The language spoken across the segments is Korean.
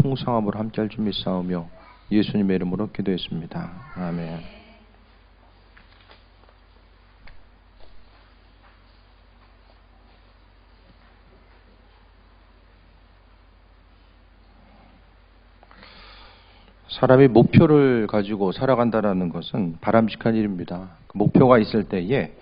통성함으로 함께할 줄 믿사오며 예수님의 이름으로 기도했습니다. 아멘. 사람이 목표를 가지고 살아간다는 것은 바람직한 일입니다. 그 목표가 있을 때에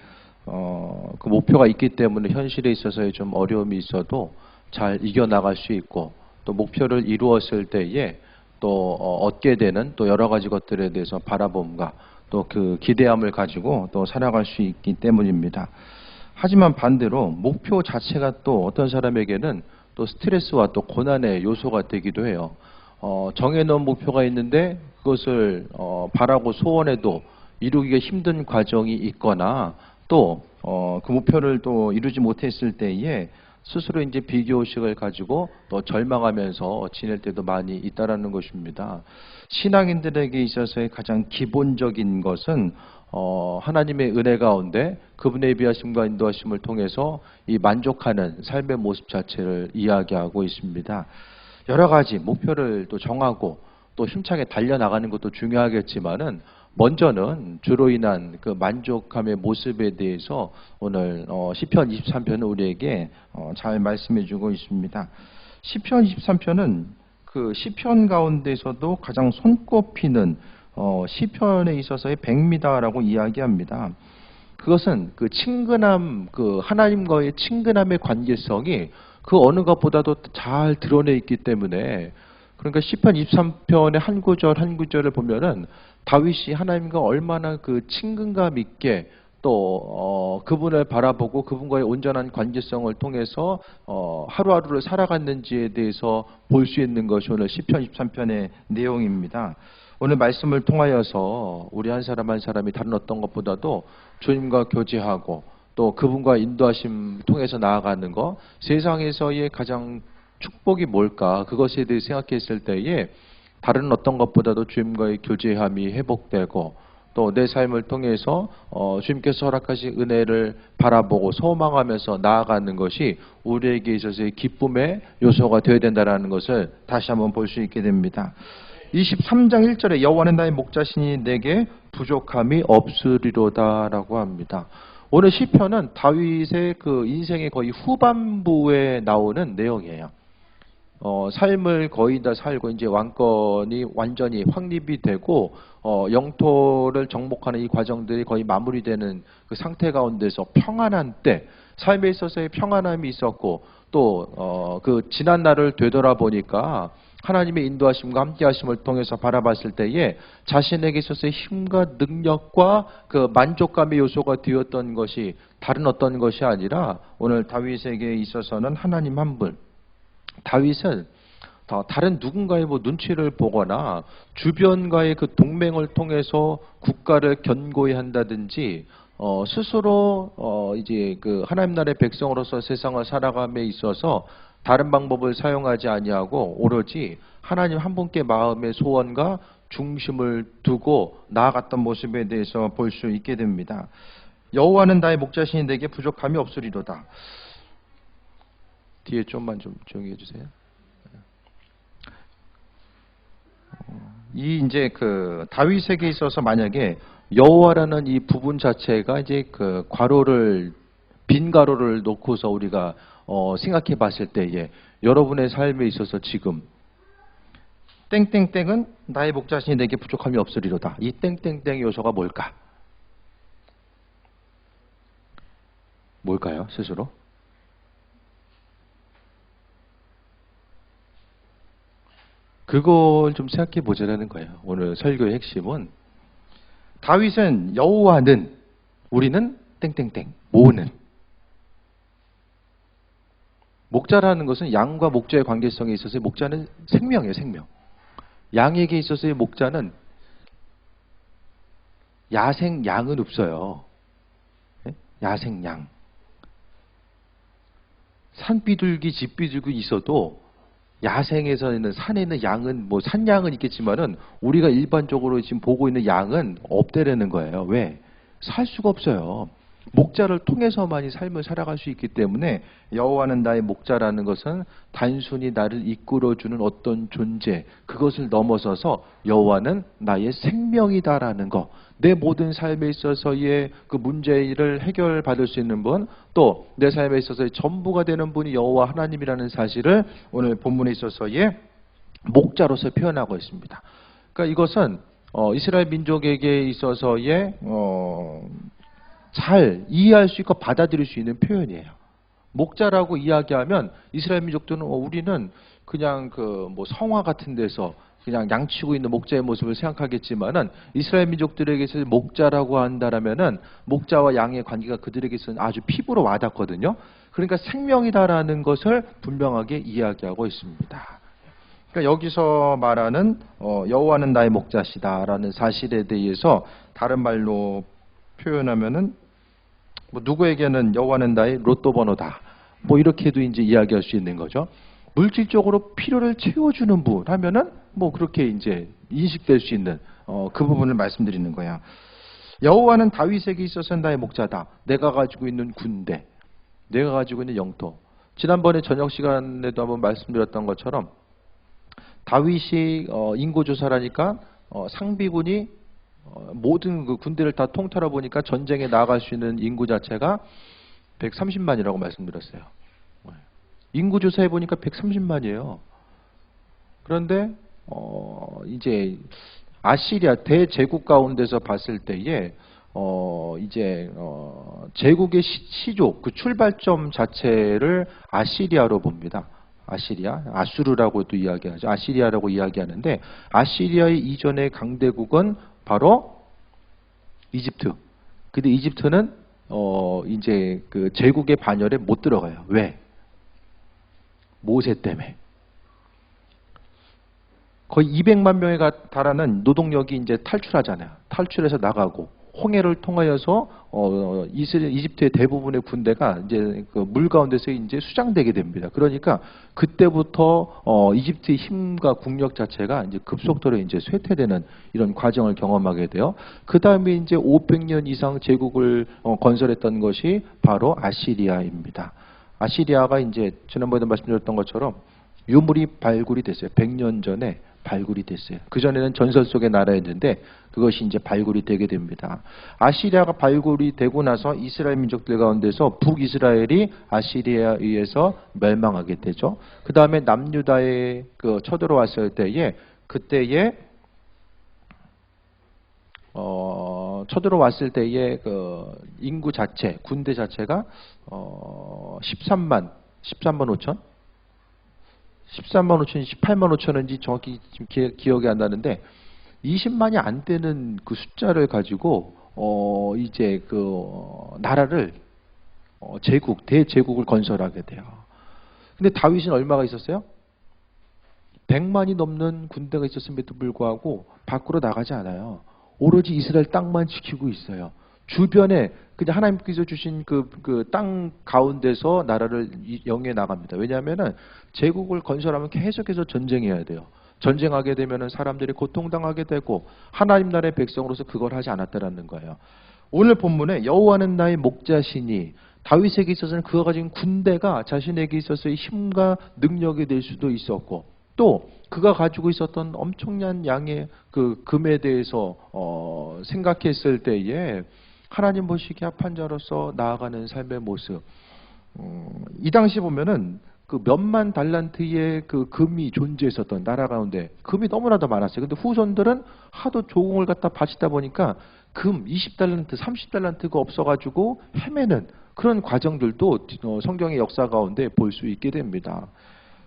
그 목표가 있기 때문에 현실에 있어서의 좀 어려움이 있어도 잘 이겨나갈 수 있고, 또 목표를 이루었을 때에 또 얻게 되는 또 여러 가지 것들에 대해서 바라봄과 또 그 기대함을 가지고 또 살아갈 수 있기 때문입니다. 하지만 반대로 목표 자체가 또 어떤 사람에게는 또 스트레스와 또 고난의 요소가 되기도 해요. 정해놓은 목표가 있는데 그것을 바라고 소원해도 이루기가 힘든 과정이 있거나 또 그 목표를 또 이루지 못했을 때에 스스로 이제 비교의식을 가지고 또 절망하면서 지낼 때도 많이 있다라는 것입니다. 신앙인들에게 있어서의 가장 기본적인 것은 하나님의 은혜 가운데 그분의 비하심과 인도하심을 통해서 이 만족하는 삶의 모습 자체를 이야기하고 있습니다. 여러 가지 목표를 또 정하고 또 힘차게 달려나가는 것도 중요하겠지만은 먼저는 주로 인한 그 만족함의 모습에 대해서 오늘 시편 23편은 우리에게 잘 말씀해주고 있습니다. 시편 23편은 그 시편 가운데서도 가장 손꼽히는 시편에 있어서의 백미다라고 이야기합니다. 그것은 그 친근함, 그 하나님과의 친근함의 관계성이 그 어느 것보다도 잘 드러내 있기 때문에, 그러니까 시편 23편의 한 구절 한 구절을 보면은 다윗이 하나님과 얼마나 그 친근감 있게 또 그분을 바라보고 그분과의 온전한 관계성을 통해서 하루하루를 살아갔는지에 대해서 볼 수 있는 것이 오늘 시편 23편의 내용입니다. 오늘 말씀을 통하여서 우리 한 사람 한 사람이 다른 어떤 것보다도 주님과 교제하고 또 그분과 인도하심 통해서 나아가는 것, 세상에서의 가장 축복이 뭘까, 그것에 대해 생각했을 때에 다른 어떤 것보다도 주님과의 교제함이 회복되고 또 내 삶을 통해서 주님께서 허락하신 은혜를 바라보고 소망하면서 나아가는 것이 우리에게 있어서의 기쁨의 요소가 되어야 된다는 것을 다시 한번 볼 수 있게 됩니다. 23장 1절에 여호와는 나의 목자시니 내게 부족함이 없으리로다라고 합니다. 오늘 시편은 다윗의 그 인생의 거의 후반부에 나오는 내용이에요. 삶을 거의 다 살고 이제 왕권이 완전히 확립이 되고 영토를 정복하는 이 과정들이 거의 마무리되는 그 상태 가운데서 평안한 때, 삶에 있어서의 평안함이 있었고 또 그 지난 날을 되돌아보니까 하나님의 인도하심과 함께하심을 통해서 바라봤을 때에 자신에게 있어서의 힘과 능력과 그 만족감의 요소가 되었던 것이 다른 어떤 것이 아니라 오늘 다윗에게 있어서는 하나님 한 분, 다윗은 다른 누군가의 뭐 눈치를 보거나 주변과의 그 동맹을 통해서 국가를 견고히 한다든지 스스로 이제 그 하나님 나라의 백성으로서 세상을 살아감에 있어서 다른 방법을 사용하지 아니하고 오로지 하나님 한 분께 마음의 소원과 중심을 두고 나아갔던 모습에 대해서 볼 수 있게 됩니다. 여호와는 나의 목자시니 내게 부족함이 없으리로다. 뒤에 좀만 좀 조용히 해주세요. 이 이제 그 다윗에게 있어서 만약에 여호와라는 이 부분 자체가 이제 그 괄호를 빈 괄호를 놓고서 우리가 생각해 봤을 때에 여러분의 삶에 있어서 지금 땡땡땡은 나의 목자시니 내게 부족함이 없으리로다. 이 땡땡땡 요소가 뭘까? 뭘까요? 스스로? 그걸 좀 생각해 보자라는 거예요. 오늘 설교의 핵심은 다윗은 여호와는, 우리는 땡땡땡 모으는. 목자라는 것은 양과 목자의 관계성에 있어서 목자는 생명이에요. 생명. 양에게 있어서의 목자는 야생 양은 없어요. 야생 양. 산비둘기, 집비둘기 있어도 야생에서 있는 산에 있는 양은 뭐 산양은 있겠지만은 우리가 일반적으로 지금 보고 있는 양은 없대라는 거예요. 왜? 살 수가 없어요. 목자를 통해서만이 삶을 살아갈 수 있기 때문에 여호와는 나의 목자라는 것은 단순히 나를 이끌어주는 어떤 존재, 그것을 넘어서서 여호와는 나의 생명이다라는 것, 내 모든 삶에 있어서의 그 문제를 해결받을 수 있는 분, 또 내 삶에 있어서의 전부가 되는 분이 여호와 하나님이라는 사실을 오늘 본문에 있어서의 목자로서 표현하고 있습니다. 그러니까 이것은 이스라엘 민족에게 있어서의 잘 이해할 수 있고 받아들일 수 있는 표현이에요. 목자라고 이야기하면 이스라엘 민족들은 우리는 그냥 그 뭐 성화 같은 데서 그냥 양치고 있는 목자의 모습을 생각하겠지만은 이스라엘 민족들에게서 목자라고 한다라면은 목자와 양의 관계가 그들에게서는 아주 피부로 와닿거든요. 그러니까 생명이다라는 것을 분명하게 이야기하고 있습니다. 그러니까 여기서 말하는 여호와는 나의 목자시다라는 사실에 대해서 다른 말로 표현하면은 뭐 누구에게는 여호와는 나의 로또 번호다. 뭐 이렇게도 이제 이야기할 수 있는 거죠. 물질적으로 필요를 채워주는 분 하면은 뭐 그렇게 이제 인식될 수 있는 그 부분을 말씀드리는 거야. 여호와는 다윗에게 있어서는 나의 목자다. 내가 가지고 있는 군대, 내가 가지고 있는 영토. 지난번에 저녁 시간에도 한번 말씀드렸던 것처럼 다윗이 인구조사라니까 상비군이 모든 그 군대를 다 통틀어 보니까 전쟁에 나아갈 수 있는 인구 자체가 130만이라고 말씀드렸어요. 인구 조사해 보니까 130만이에요. 그런데 이제 아시리아 대제국 가운데서 봤을 때에 이제 제국의 시조 그 출발점 자체를 아시리아로 봅니다. 아시리아, 아수르라고도 이야기하죠. 아시리아라고 이야기하는데 아시리아의 이전의 강대국은 바로 이집트. 근데 이집트는 이제 그 제국의 반열에 못 들어가요. 왜? 모세 때문에. 거의 200만 명에 달하는 노동력이 이제 탈출하잖아요. 탈출해서 나가고 홍해를 통하여서 이집트의 대부분의 군대가 이제 그 물 가운데서 이제 수장되게 됩니다. 그러니까 그때부터 이집트의 힘과 국력 자체가 이제 급속도로 이제 쇠퇴되는 이런 과정을 경험하게 돼요. 그 다음에 이제 500년 이상 제국을 건설했던 것이 바로 아시리아입니다. 아시리아가 이제 지난번에도 말씀드렸던 것처럼 유물이 발굴이 됐어요. 100년 전에 발굴이 됐어요. 그전에는 전설 속의 나라였는데 그것이 이제 발굴이 되게 됩니다. 아시리아가 발굴이 되고 나서 이스라엘 민족들 가운데서 북이스라엘이 아시리아에 의해서 멸망하게 되죠. 그 다음에 남유다에 그 쳐들어왔을 때에 그때에 쳐들어왔을 때의 그 인구 자체, 군대 자체가 13만 5천? 13만 5천, 18만 5천인지 정확히 지금 기억이 안 나는데 20만이 안 되는 그 숫자를 가지고 이제 그 나라를 제국, 대제국을 건설하게 돼요. 근데 다윗은 얼마가 있었어요? 100만이 넘는 군대가 있었음에도 불구하고 밖으로 나가지 않아요. 오로지 이스라엘 땅만 지키고 있어요. 주변에 그냥 하나님께서 주신 그 땅 가운데서 나라를 영위해 나갑니다. 왜냐하면은 제국을 건설하면 계속해서 전쟁해야 돼요. 전쟁하게 되면은 사람들이 고통당하게 되고 하나님 나라의 백성으로서 그걸 하지 않았다라는 거예요. 오늘 본문에 여호와는 나의 목자시니 다윗에게 있어서는 그가 가진 군대가 자신에게 있어서의 힘과 능력이 될 수도 있었고 또 그가 가지고 있었던 엄청난 양의 그 금에 대해서 생각했을 때에 하나님 보시기에 합한 자로서 나아가는 삶의 모습. 이 당시 보면은 그 몇만 달란트의 그 금이 존재했었던 나라 가운데 금이 너무나도 많았어요. 근데 후손들은 하도 조공을 갖다 바치다 보니까 금 20달란트, 30달란트가 없어가지고 헤매는 그런 과정들도 성경의 역사 가운데 볼 수 있게 됩니다.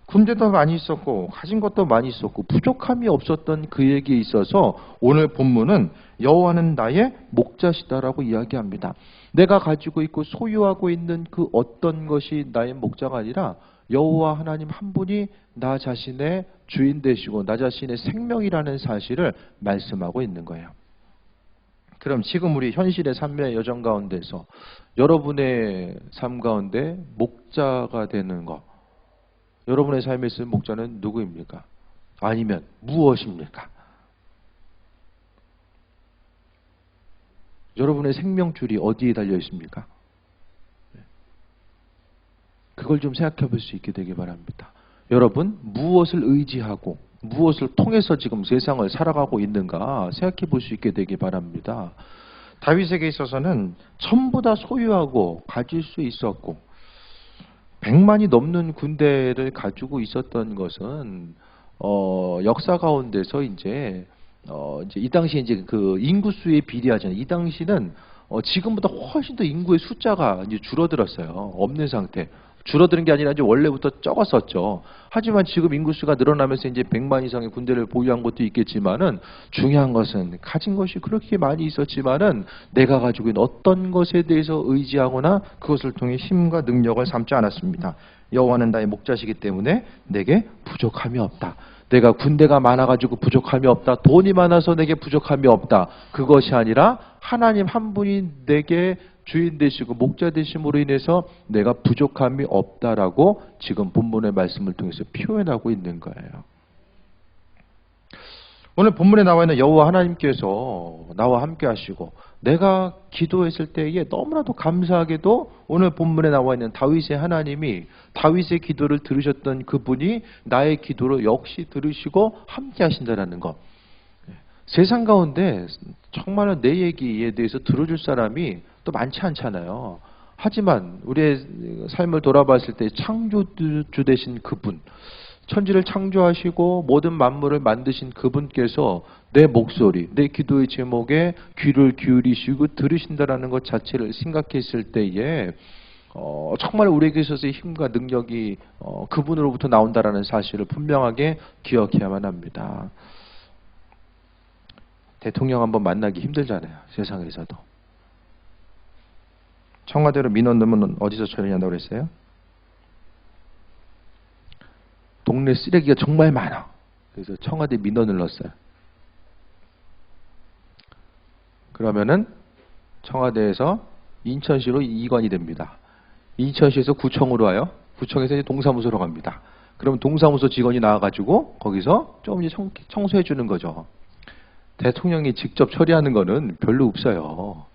군대도 많이 있었고 가진 것도 많이 있었고 부족함이 없었던 그에게 있어서 오늘 본문은 여호와는 나의 목자시다라고 이야기합니다. 내가 가지고 있고 소유하고 있는 그 어떤 것이 나의 목자가 아니라 여호와 하나님 한 분이 나 자신의 주인 되시고 나 자신의 생명이라는 사실을 말씀하고 있는 거예요. 그럼 지금 우리 현실의 삶의 여정 가운데서 여러분의 삶 가운데 목자가 되는 것, 여러분의 삶에 있는 목자는 누구입니까? 아니면 무엇입니까? 여러분의 생명줄이 어디에 달려 있습니까? 그걸 좀 생각해 볼 수 있게 되기 바랍니다. 여러분, 무엇을 의지하고 무엇을 통해서 지금 세상을 살아가고 있는가 생각해 볼 수 있게 되기 바랍니다. 다윗에게 있어서는 전부 다 소유하고 가질 수 있었고 100만이 넘는 군대를 가지고 있었던 것은 역사 가운데서 이제 이 당시에 이제 그 인구수에 비례하잖아요. 이 당시는 지금보다 훨씬 더 인구의 숫자가 이제 줄어들었어요. 없는 상태. 줄어드는 게 아니라 이제 원래부터 적었었죠. 하지만 지금 인구수가 늘어나면서 이제 100만 이상의 군대를 보유한 것도 있겠지만은 중요한 것은 가진 것이 그렇게 많이 있었지만은 내가 가지고 있는 어떤 것에 대해서 의지하거나 그것을 통해 힘과 능력을 삼지 않았습니다. 여호와는 나의 목자시기 때문에 내게 부족함이 없다. 내가 군대가 많아가지고 부족함이 없다. 돈이 많아서 내게 부족함이 없다. 그것이 아니라 하나님 한 분이 내게 주인 되시고 목자 되심으로 인해서 내가 부족함이 없다라고 지금 본문의 말씀을 통해서 표현하고 있는 거예요. 오늘 본문에 나와 있는 여호와 하나님께서 나와 함께 하시고 내가 기도했을 때에 너무나도 감사하게도 오늘 본문에 나와 있는 다윗의 하나님이 다윗의 기도를 들으셨던 그분이 나의 기도를 역시 들으시고 함께 하신다는 것. 세상 가운데 정말 내 얘기에 대해서 들어줄 사람이 또 많지 않잖아요. 하지만 우리의 삶을 돌아봤을 때 창조주 되신 그분, 천지를 창조하시고 모든 만물을 만드신 그분께서 내 목소리, 내 기도의 제목에 귀를 기울이시고 들으신다라는 것 자체를 생각했을 때에 정말 우리에게 있어서의 힘과 능력이 그분으로부터 나온다라는 사실을 분명하게 기억해야만 합니다. 대통령 한번 만나기 힘들잖아요. 세상에서도. 청와대로 민원 넣으면 어디서 처리한다고 그랬어요? 동네 쓰레기가 정말 많아. 그래서 청와대 민원을 넣었어요. 그러면은 청와대에서 인천시로 이관이 됩니다. 인천시에서 구청으로 와요. 구청에서 이제 동사무소로 갑니다. 그러면 동사무소 직원이 나와가지고 거기서 좀 이제 청소해 주는 거죠. 대통령이 직접 처리하는 거는 별로 없어요.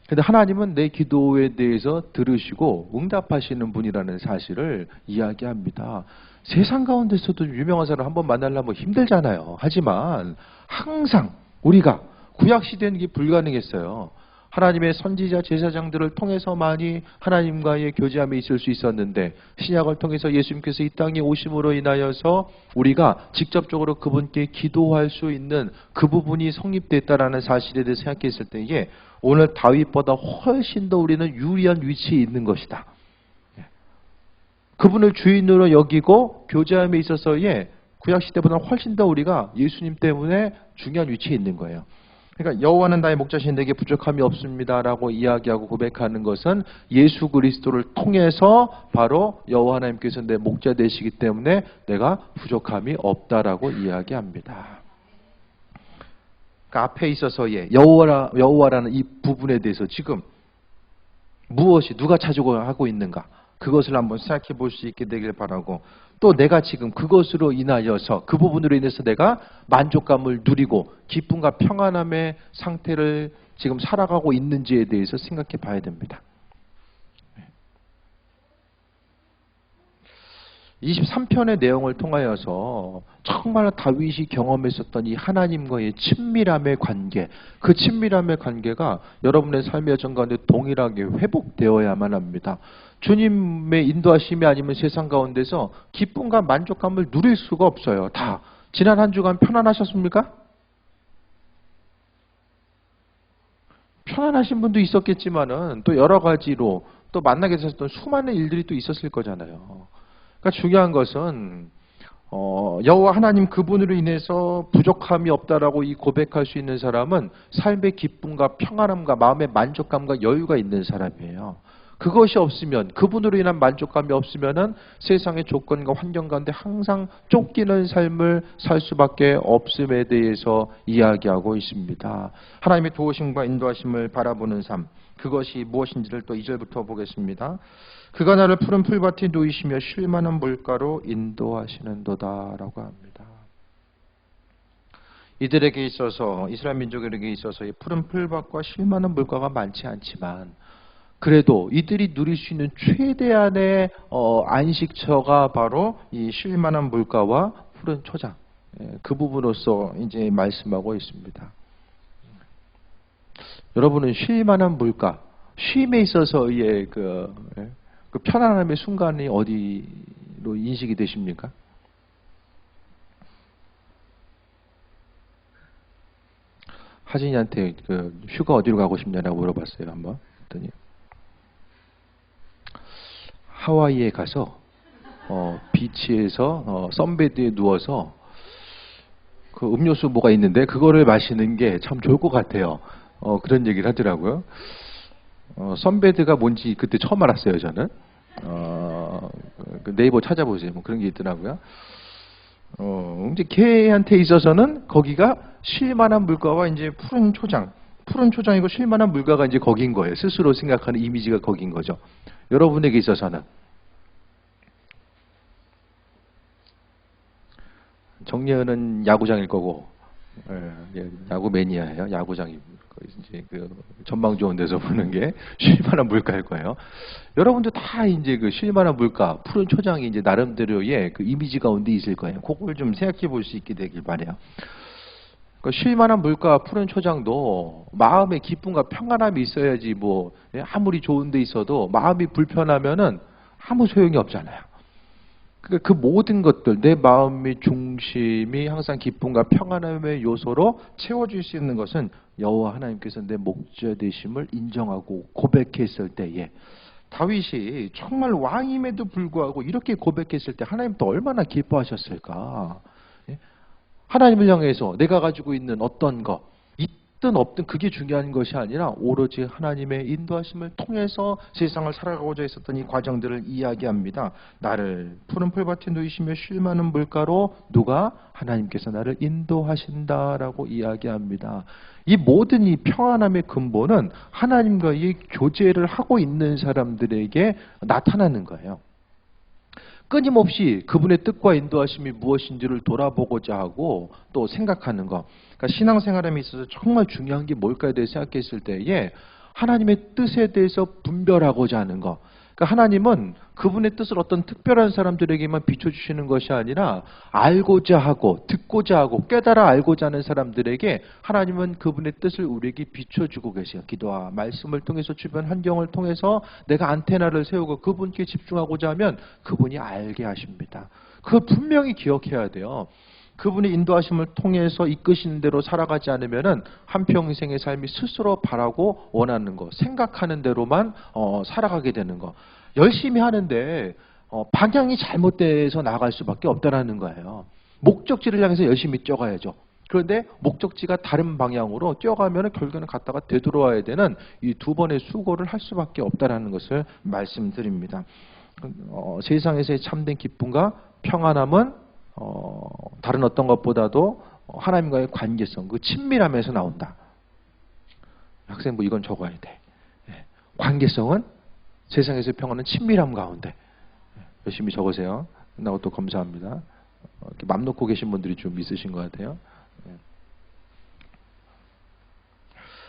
근데 하나님은 내 기도에 대해서 들으시고 응답하시는 분이라는 사실을 이야기합니다. 세상 가운데서도 유명한 사람 한번 만나려면 힘들잖아요. 하지만 항상 우리가 구약시대는 이게 불가능했어요. 하나님의 선지자 제사장들을 통해서만이 하나님과의 교제함이 있을 수 있었는데 신약을 통해서 예수님께서 이 땅에 오심으로 인하여서 우리가 직접적으로 그분께 기도할 수 있는 그 부분이 성립됐다라는 사실에 대해 생각했을 때에 오늘 다윗보다 훨씬 더 우리는 유리한 위치에 있는 것이다. 그분을 주인으로 여기고 교제함에 있어서의 구약시대보다 훨씬 더 우리가 예수님 때문에 중요한 위치에 있는 거예요. 그러니까 여호와는 나의 목자신 내게 부족함이 없습니다라고 이야기하고 고백하는 것은 예수 그리스도를 통해서 바로 여호와 하나님께서 내 목자 되시기 때문에 내가 부족함이 없다라고 이야기합니다. 그러니까 앞에 있어서의 여호와라는 이 부분에 대해서 지금 무엇이 누가 차지하고 있는가 그것을 한번 생각해 볼 수 있게 되길 바라고 또 내가 지금 그것으로 인하여서 그 부분으로 인해서 내가 만족감을 누리고 기쁨과 평안함의 상태를 지금 살아가고 있는지에 대해서 생각해 봐야 됩니다. 23편의 내용을 통하여서 정말 다윗이 경험했었던 이 하나님과의 친밀함의 관계, 그 친밀함의 관계가 여러분의 삶의 여정 가운데 동일하게 회복되어야만 합니다. 주님의 인도하심이 아니면 세상 가운데서 기쁨과 만족감을 누릴 수가 없어요. 다. 지난 한 주간 편안하셨습니까? 편안하신 분도 있었겠지만은 또 여러 가지로 또 만나게 되셨던 수많은 일들이 또 있었을 거잖아요. 그러니까 중요한 것은 여호와 하나님 그분으로 인해서 부족함이 없다라고 이 고백할 수 있는 사람은 삶의 기쁨과 평안함과 마음의 만족감과 여유가 있는 사람이에요. 그것이 없으면 그분으로 인한 만족감이 없으면은 세상의 조건과 환경 가운데 항상 쫓기는 삶을 살 수밖에 없음에 대해서 이야기하고 있습니다. 하나님의 도우심과 인도하심을 바라보는 삶 그것이 무엇인지를 또 2절부터 보겠습니다. 그가 나를 푸른 풀밭에 누이시며 쉴만한 물가로 인도하시는도다 라고 합니다. 이들에게 있어서 이스라엘 민족에게 있어서 푸른 풀밭과 쉴 만한 물가가 많지 않지만 그래도 이들이 누릴 수 있는 최대한의 안식처가 바로 이 쉴 만한 물가와 푸른 초장, 그 부분으로서 이제 말씀하고 있습니다. 여러분은 쉴 만한 물가, 쉼에 있어서의 그 편안함의 순간이 어디로 인식이 되십니까? 하진이한테 그 휴가 어디로 가고 싶냐라고 물어봤어요, 한번. 그랬더니 하와이에 가서 비치에서 선베드에 누워서 그 음료수 뭐가 있는데 그거를 마시는 게 참 좋을 것 같아요. 그런 얘기를 하더라고요. 선베드가 뭔지 그때 처음 알았어요, 저는. 그 네이버 찾아보세요. 뭐 그런 게 있더라고요. 이제 걔한테 있어서는 거기가 쉴만한 물가와 이제 푸른 초장이고 쉴만한 물가가 이제 거긴 거예요. 스스로 생각하는 이미지가 거긴 거죠. 여러분에게 있어서는 정예은은 야구장일 거고, 야구 매니아예요. 야구장이 이제 그 전망 좋은 데서 보는 게 쉴만한 물가일 거예요. 여러분도 다 이제 그 쉴만한 물가, 푸른 초장이 이제 나름대로의 그 이미지 가운데 있을 거예요. 그걸 좀 생각해 볼 수 있게 되길 바래요. 그 쉴만한 물가, 푸른 초장도 마음의 기쁨과 평안함이 있어야지 뭐 아무리 좋은 데 있어도 마음이 불편하면은 아무 소용이 없잖아요. 그러니까 그 모든 것들, 내 마음의 중심이 항상 기쁨과 평안함의 요소로 채워줄 수 있는 것은 여호와 하나님께서 내 목자 되심을 인정하고 고백했을 때에 다윗이 정말 왕임에도 불구하고 이렇게 고백했을 때 하나님도 얼마나 기뻐하셨을까? 하나님을 향해서 내가 가지고 있는 어떤 것, 있든 없든 그게 중요한 것이 아니라 오로지 하나님의 인도하심을 통해서 세상을 살아가고자 했었던 이 과정들을 이야기합니다. 나를 푸른 풀밭에 누이시며 쉴 만한 물가로 누가 하나님께서 나를 인도하신다라고 이야기합니다. 이 모든 이 평안함의 근본은 하나님과의 교제를 하고 있는 사람들에게 나타나는 거예요. 끊임없이 그분의 뜻과 인도하심이 무엇인지를 돌아보고자 하고 또 생각하는 것. 그러니까 신앙생활에 있어서 정말 중요한 게 뭘까에 대해 생각했을 때에 하나님의 뜻에 대해서 분별하고자 하는 것. 그러니까 하나님은 그분의 뜻을 어떤 특별한 사람들에게만 비춰주시는 것이 아니라 알고자 하고 듣고자 하고 깨달아 알고자 하는 사람들에게 하나님은 그분의 뜻을 우리에게 비춰주고 계세요. 기도와 말씀을 통해서 주변 환경을 통해서 내가 안테나를 세우고 그분께 집중하고자 하면 그분이 알게 하십니다. 그걸 분명히 기억해야 돼요. 그분의 인도하심을 통해서 이끄시는 대로 살아가지 않으면은 한평생의 삶이 스스로 바라고 원하는 거, 생각하는 대로만 살아가게 되는 거. 열심히 하는데 방향이 잘못돼서 나아갈 수밖에 없다라는 거예요. 목적지를 향해서 열심히 뛰어가야죠. 그런데 목적지가 다른 방향으로 뛰어가면 결국에는 갔다가 되돌아와야 되는 이 두 번의 수고를 할 수밖에 없다라는 것을 말씀드립니다. 세상에서의 참된 기쁨과 평안함은 다른 어떤 것보다도 하나님과의 관계성, 그 친밀함에서 나온다. 학생부 이건 적어야 돼. 관계성은 세상에서의 평안은 친밀함 가운데. 열심히 적으세요. 끝나고 또 감사합니다. 이렇게 맘 놓고 계신 분들이 좀 있으신 것 같아요.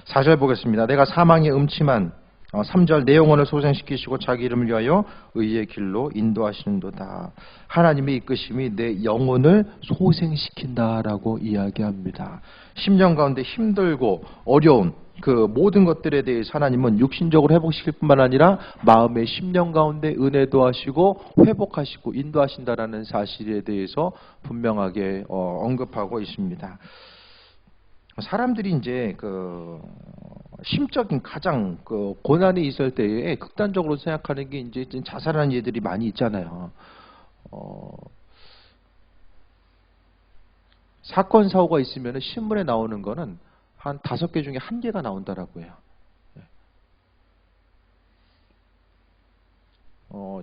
4절 보겠습니다. 내가 사망의 음침한 3절 내 영혼을 소생시키시고 자기 이름을 위하여 의의 길로 인도하시는도다. 하나님의 이끄심이 내 영혼을 소생시킨다라고 이야기합니다. 심령 가운데 힘들고 어려운 그 모든 것들에 대해서 하나님은 육신적으로 회복시킬 뿐만 아니라 마음의 심령 가운데 은혜도 하시고 회복하시고 인도하신다라는 사실에 대해서 분명하게 언급하고 있습니다. 사람들이 이제 그 심적인 가장 그 고난이 있을 때에 극단적으로 생각하는 게 이제 자살하는 예들이 많이 있잖아요. 사건 사고가 있으면 신문에 나오는 거는 한 5개 중에 1개가 나온다라고 해요.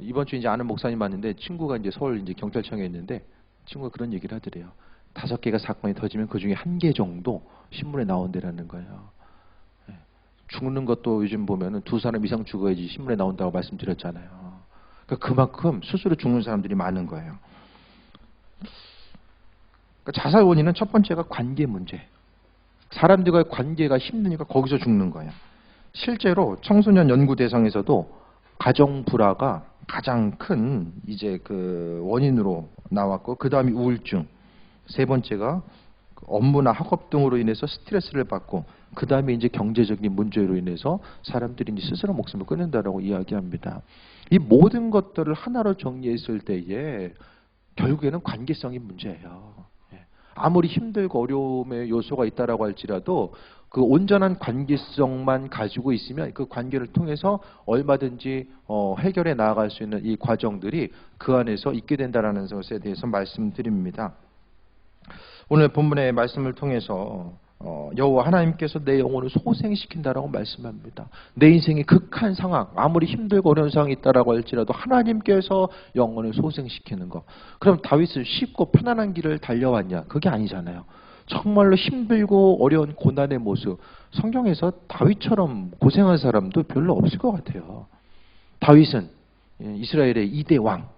이번 주 이제 아는 목사님 왔는데 친구가 이제 서울 이제 경찰청에 있는데 친구가 그런 얘기를 하더래요. 5개가 사건이 터지면 그 중에 1개 정도 신문에 나온다라는 거예요. 죽는 것도 요즘 보면은 2사람 이상 죽어야지 신문에 나온다고 말씀드렸잖아요. 그러니까 그만큼 스스로 죽는 사람들이 많은 거예요. 그러니까 자살 원인은 첫 번째가 관계 문제. 사람들과의 관계가 힘드니까 거기서 죽는 거예요. 실제로 청소년 연구 대상에서도 가정 불화가 가장 큰 이제 그 원인으로 나왔고, 그 다음이 우울증, 세 번째가 업무나 학업 등으로 인해서 스트레스를 받고, 그 다음에 이제 경제적인 문제로 인해서 사람들이 이제 스스로 목숨을 끊는다라고 이야기합니다. 이 모든 것들을 하나로 정리했을 때에 결국에는 관계성이 문제예요. 아무리 힘들고 어려움의 요소가 있다라고 할지라도 그 온전한 관계성만 가지고 있으면 그 관계를 통해서 얼마든지 해결해 나아갈 수 있는 이 과정들이 그 안에서 있게 된다라는 것에 대해서 말씀드립니다. 오늘 본문의 말씀을 통해서 여호와 하나님께서 내 영혼을 소생시킨다라고 말씀합니다. 내 인생의 극한 상황, 아무리 힘들고 어려운 상황이 있다라고 할지라도 하나님께서 영혼을 소생시키는 것. 그럼 다윗은 쉽고 편안한 길을 달려왔냐? 그게 아니잖아요. 정말로 힘들고 어려운 고난의 모습. 성경에서 다윗처럼 고생한 사람도 별로 없을 것 같아요. 다윗은 이스라엘의 2대 왕,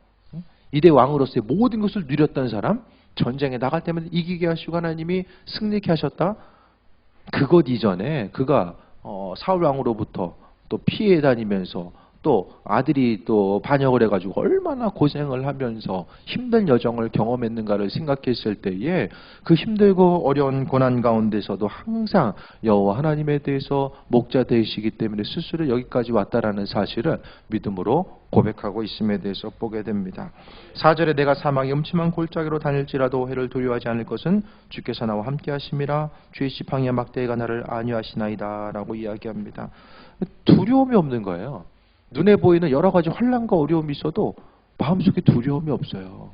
2대 왕으로서의 모든 것을 누렸던 사람, 전쟁에 나갈 때마다 이기게 하시고 하나님이 승리케 하셨다. 그것 이전에 그가 사울 왕으로부터 또 피해 다니면서 또 아들이 또 반역을 해가지고 얼마나 고생을 하면서 힘든 여정을 경험했는가를 생각했을 때에 그 힘들고 어려운 고난 가운데서도 항상 여호와 하나님에 대해서 목자 되시기 때문에 스스로 여기까지 왔다라는 사실을 믿음으로 고백하고 있음에 대해서 보게 됩니다. 4절에 내가 사망의 음침한 골짜기로 다닐지라도 해를 두려워하지 않을 것은 주께서 나와 함께 하심이라. 주의 지팡이와 막대기가 나를 안위하시나이다 라고 이야기합니다. 두려움이 없는 거예요. 눈에 보이는 여러 가지 환난과 어려움이 있어도 마음속에 두려움이 없어요.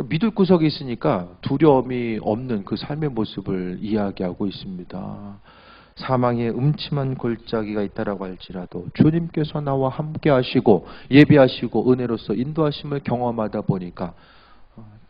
믿을 구석이 있으니까 두려움이 없는 그 삶의 모습을 이야기하고 있습니다. 사망의 음침한 골짜기가 있다라고 할지라도 주님께서 나와 함께 하시고 예비하시고 은혜로서 인도하심을 경험하다 보니까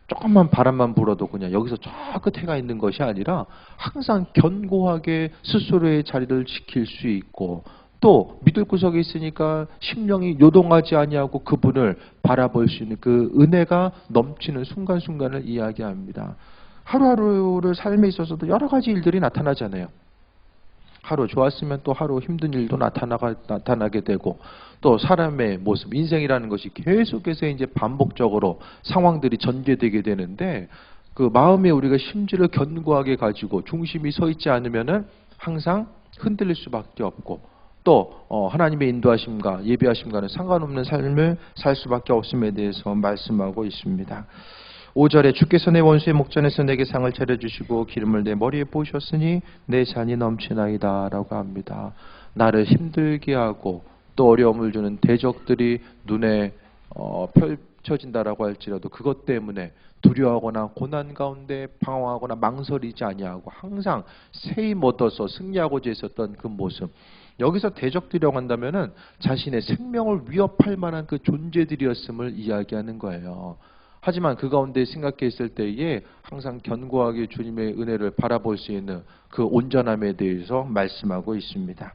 조금만 바람만 불어도 그냥 여기서 저 끝에 가 있는 것이 아니라 항상 견고하게 스스로의 자리를 지킬 수 있고, 또 믿을 구석에 있으니까 심령이 요동하지 아니하고 그분을 바라볼 수 있는 그 은혜가 넘치는 순간순간을 이야기합니다. 하루하루를 삶에 있어서도 여러 가지 일들이 나타나잖아요. 하루 좋았으면 또 하루 힘든 일도 나타나게 되고, 또 사람의 모습, 인생이라는 것이 계속해서 이제 반복적으로 상황들이 전개되게 되는데, 그 마음에 우리가 심지를 견고하게 가지고 중심이 서 있지 않으면은 항상 흔들릴 수밖에 없고, 또 하나님의 인도하심과 예비하심과는 상관없는 삶을 살 수밖에 없음에 대해서 말씀하고 있습니다. 5절에 주께서 내 원수의 목전에서 내게 상을 차려주시고 기름을 내 머리에 부으셨으니 내 잔이 넘치나이다 라고 합니다. 나를 힘들게 하고 또 어려움을 주는 대적들이 눈에 펼쳐진다라고 할지라도 그것 때문에 두려워하거나 고난 가운데 방황하거나 망설이지 아니하고 항상 새 힘 얻어서 승리하고자 했었던 그 모습. 여기서 대적들이라고 한다면은 자신의 생명을 위협할 만한 그 존재들이었음을 이야기하는 거예요. 하지만 그 가운데 생각했을 때에 항상 견고하게 주님의 은혜를 바라볼 수 있는 그 온전함에 대해서 말씀하고 있습니다.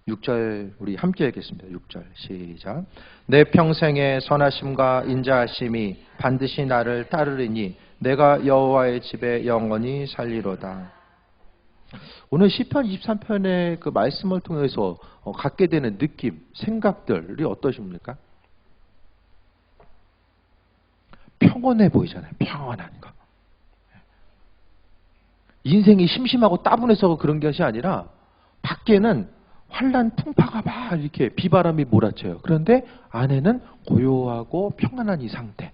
6절 우리 함께 읽겠습니다. 6절 시작. 내 평생의 선하심과 인자하심이 반드시 나를 따르리니 내가 여호와의 집에 영원히 살리로다. 오늘 시편 23편의 그 말씀을 통해서 갖게 되는 느낌, 생각들이 어떠십니까? 평온해 보이잖아요. 평안한 거. 인생이 심심하고 따분해서 그런 것이 아니라 밖에는 환란 풍파가 막 이렇게 비바람이 몰아쳐요. 그런데 안에는 고요하고 평안한 이 상태.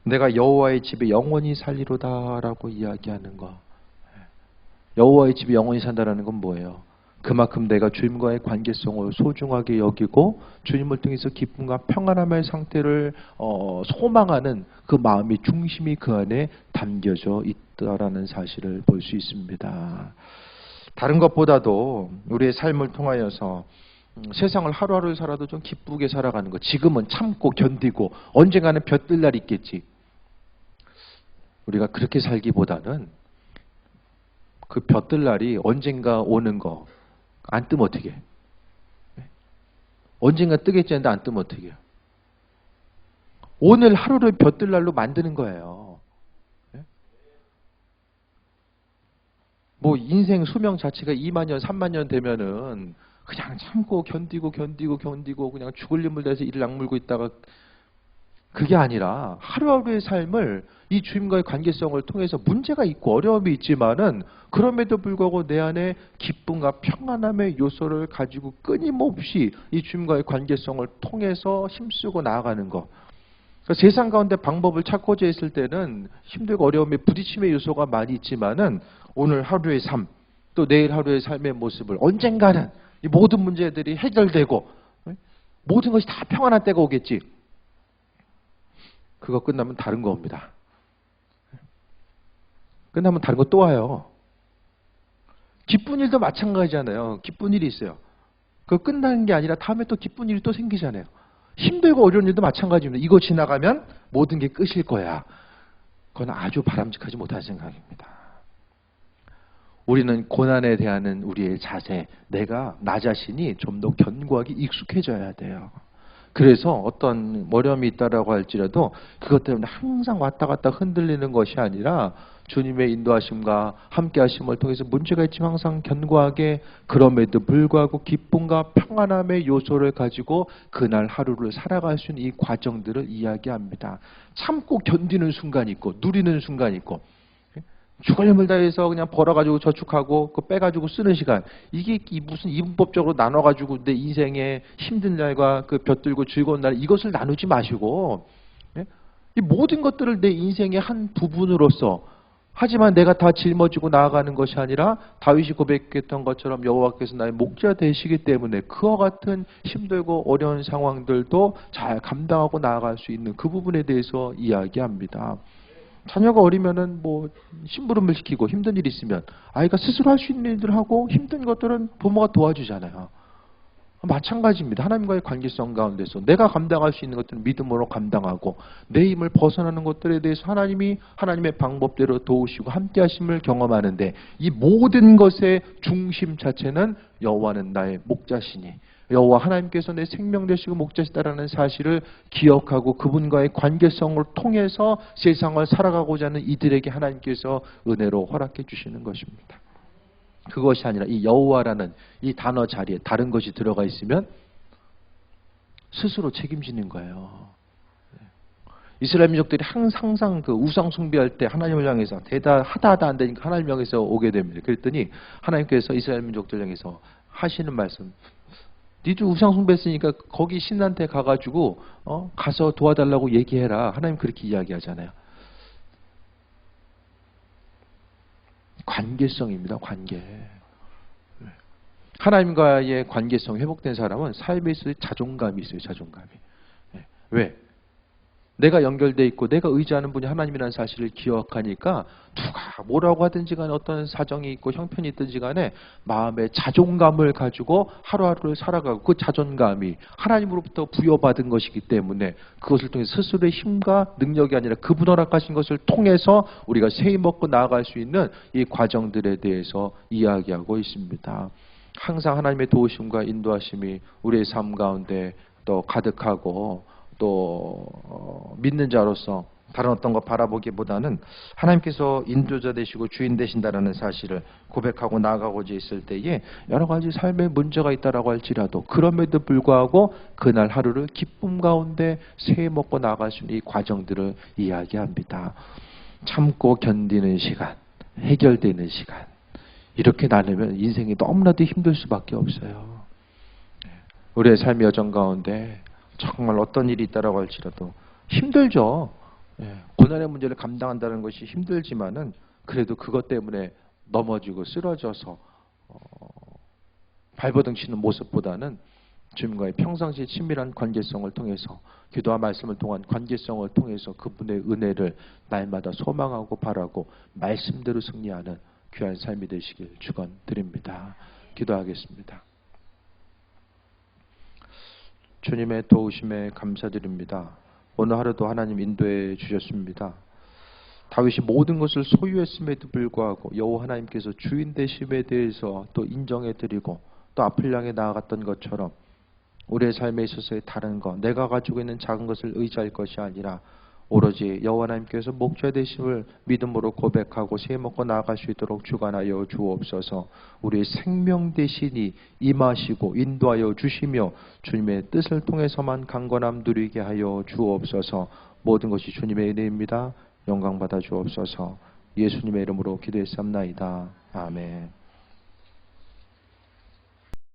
내가 여호와의 집에 영원히 살리로다라고 이야기하는 거. 여호와의 집에 영원히 산다라는 건 뭐예요? 그만큼 내가 주님과의 관계성을 소중하게 여기고 주님을 통해서 기쁨과 평안함의 상태를 소망하는 그 마음의 중심이 그 안에 담겨져 있다라는 사실을 볼 수 있습니다. 다른 것보다도 우리의 삶을 통하여서 세상을 하루하루 살아도 좀 기쁘게 살아가는 것. 지금은 참고 견디고 언젠가는 볕들 날이 있겠지. 우리가 그렇게 살기보다는 그 볕들 날이 언젠가 오는 거 안 뜨면 어떻게? 언젠가 뜨겠지 했는데 안 뜨면 어떻게 해요? 오늘 하루를 볕들 날로 만드는 거예요. 예? 뭐 인생 수명 자체가 2만 년, 3만 년 되면은 그냥 참고 견디고 그냥 죽을 힘을 다해서 이를 악물고 있다가 그게 아니라 하루하루의 삶을 이 주님과의 관계성을 통해서 문제가 있고 어려움이 있지만은 그럼에도 불구하고 내 안에 기쁨과 평안함의 요소를 가지고 끊임없이 이 주님과의 관계성을 통해서 힘쓰고 나아가는 것. 그러니까 세상 가운데 방법을 찾고자 했을 때는 힘들고 어려움에 부딪힘의 요소가 많이 있지만은 오늘 하루의 삶, 또 내일 하루의 삶의 모습을 언젠가는 이 모든 문제들이 해결되고 모든 것이 다 평안한 때가 오겠지. 그거 끝나면 다른 겁니다. 끝나면 다른 거 또 와요. 기쁜 일도 마찬가지잖아요. 기쁜 일이 있어요. 그거 끝나는 게 아니라 다음에 또 기쁜 일이 또 생기잖아요. 힘들고 어려운 일도 마찬가지입니다. 이거 지나가면 모든 게 끝일 거야. 그건 아주 바람직하지 못한 생각입니다. 우리는 고난에 대한 우리의 자세, 나 자신이 좀 더 견고하게 익숙해져야 돼요. 그래서 어떤 어려움이 있다라고 할지라도 그것 때문에 항상 왔다 갔다 흔들리는 것이 아니라 주님의 인도하심과 함께 하심을 통해서 문제가 있지만 항상 견고하게 그럼에도 불구하고 기쁨과 평안함의 요소를 가지고 그날 하루를 살아갈 수 있는 이 과정들을 이야기합니다. 참고 견디는 순간이 있고 누리는 순간이 있고 죽을 힘을 다해서 그냥 벌어가지고 저축하고 그 빼가지고 쓰는 시간 이게 무슨 이분법적으로 나눠가지고 내 인생의 힘든 날과 그 볕들고 즐거운 날 이것을 나누지 마시고 이 모든 것들을 내 인생의 한 부분으로서 하지만 내가 다 짊어지고 나아가는 것이 아니라 다윗이 고백했던 것처럼 여호와께서 나의 목자 되시기 때문에 그와 같은 힘들고 어려운 상황들도 잘 감당하고 나아갈 수 있는 그 부분에 대해서 이야기합니다. 자녀가 어리면은 뭐 심부름을 시키고 힘든 일이 있으면 아이가 스스로 할 수 있는 일들을 하고 힘든 것들은 부모가 도와주잖아요. 마찬가지입니다. 하나님과의 관계성 가운데서 내가 감당할 수 있는 것들은 믿음으로 감당하고 내 힘을 벗어나는 것들에 대해서 하나님이 하나님의 방법대로 도우시고 함께 하심을 경험하는데 이 모든 것의 중심 자체는 여호와는 나의 목자시니 여호와 하나님께서 내 생명 되시고 목자시다라는 사실을 기억하고 그분과의 관계성을 통해서 세상을 살아가고자 하는 이들에게 하나님께서 은혜로 허락해 주시는 것입니다. 그것이 아니라 이 여호와라는 이 단어 자리에 다른 것이 들어가 있으면 스스로 책임지는 거예요. 이스라엘 민족들이 항상 그 우상 숭배할 때 하나님을 향해서 하다 안 되니까 하나님을 향해서 오게 됩니다. 그랬더니 하나님께서 이스라엘 민족들 향해서 하시는 말씀 니들 우상 숭배했으니까 거기 신한테 가가지고 가서 도와달라고 얘기해라. 하나님 그렇게 이야기하잖아요. 관계성입니다. 관계. 하나님과의 관계성 회복된 사람은 삶에 있어서 자존감이 있어요. 자존감이. 왜? 내가 연결돼 있고 내가 의지하는 분이 하나님이라는 사실을 기억하니까 누가 뭐라고 하든지 간에 어떤 사정이 있고 형편이 있든지 간에 마음의 자존감을 가지고 하루하루를 살아가고 그 자존감이 하나님으로부터 부여받은 것이기 때문에 그것을 통해 스스로의 힘과 능력이 아니라 그분 허락하신 것을 통해서 우리가 세이 먹고 나아갈 수 있는 이 과정들에 대해서 이야기하고 있습니다. 항상 하나님의 도우심과 인도하심이 우리의 삶 가운데 또 가득하고 또 믿는 자로서 다른 어떤 것 바라보기보다는 하나님께서 인도자 되시고 주인 되신다라는 사실을 고백하고 나아가고자 있을 때에 여러 가지 삶의 문제가 있다라고 할지라도 그럼에도 불구하고 그날 하루를 기쁨 가운데 새해 먹고 나아갈 수 있는 이 과정들을 이야기합니다. 참고 견디는 시간, 해결되는 시간 이렇게 나누면 인생이 너무나도 힘들 수밖에 없어요. 우리의 삶의 여정 가운데 정말 어떤 일이 있다라고 할지라도 힘들죠. 고난의 문제를 감당한다는 것이 힘들지만은 그래도 그것 때문에 넘어지고 쓰러져서 발버둥 치는 모습보다는 주님과의 평상시 친밀한 관계성을 통해서 기도와 말씀을 통한 관계성을 통해서 그분의 은혜를 날마다 소망하고 바라고 말씀대로 승리하는 귀한 삶이 되시길 축원드립니다. 기도하겠습니다. 주님의 도우심에 감사드립니다. 오늘 하루도 하나님 인도해 주셨습니다. 다윗이 모든 것을 소유했음에도 불구하고 여호와 하나님께서 주인 되심에 대해서 또 인정해 드리고 또 앞을 향해 나아갔던 것처럼 우리의 삶에 있어서의 다른 것, 내가 가지고 있는 작은 것을 의지할 것이 아니라 오로지 여호와 하나님께서 목자 되심을 믿음으로 고백하고 세먹고 나아갈 수 있도록 주관하여 주옵소서. 우리의 생명 대신이 임하시고 인도하여 주시며 주님의 뜻을 통해서만 강건함 누리게 하여 주옵소서. 모든 것이 주님의 은혜입니다. 영광 받아 주옵소서. 예수님의 이름으로 기도했사옵나이다. 아멘.